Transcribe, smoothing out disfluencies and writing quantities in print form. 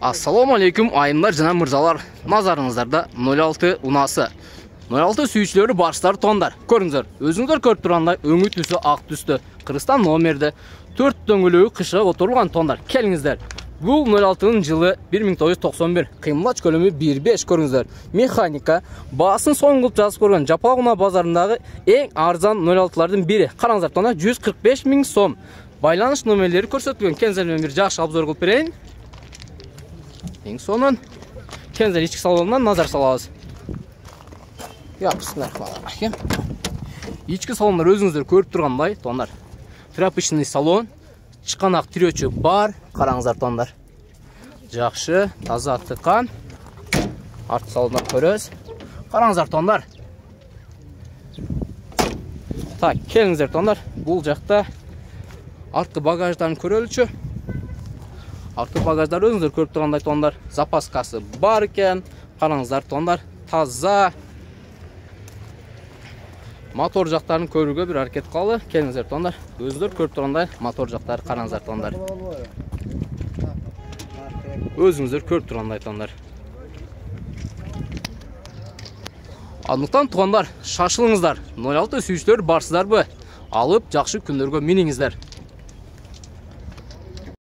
Assalamu алейкум айымдар жана мырзалар. Назарыңыздарда 06 унасы. 06 сүйүүчүлөрү башчылар тондар. Көрүңүздөр, өзүңүздөр көрүп тургандай өңү түсү ак түстө. Кыргызстан номерде 4 дөңгөлөгү кышыга отурулган тондар. Келиңиздер. Бул 06-нын жылы 1991. Кыймылдач көлөмү 1.5 көрүңүздөр. Механика баасын соңгулуп жазып көргөн Жапагуна базарындагы эң арзан 06-лардын бири. Караңыздар, тона 145 000 сом. Байланыш номерлери көрсөтүлгөн. Кензер менен бир жакшы обзор кылып берейин. Ең сонун Кензер ички салонунан назар салабыз. Бисмиллахиррахманиррахим. Ички салондар өзүңүздөр көрүп тургандай тондар. Тряпочный салон, чыканак тирөөчү бар. Караңыздар тондар. Жакшы, таза тыккан. Арт салондан көрөбүз. Караңыздар тондар. Так, келиңиздер тондар. Бул жакта арткы багаждарын көрөлүчү. Арткы багаждар өзүңүздөр көрүп тургандай тондар. Запаскасы бар экен. Караңыздар тондар. Таза. Мотор жактарын көрүүгө бир аракет кылалы. Келиңиздер тондар. Өзүңүздөр көрүп тургандай мотор жактары караңыздар тондар. Өзүңүздөр көрүп тургандай тондар. Андыктан туугандар, шашылыңыздар. 06 сүйүүчүлөр барсыздарбы? Алып жакшы күндөргө миниңиздер.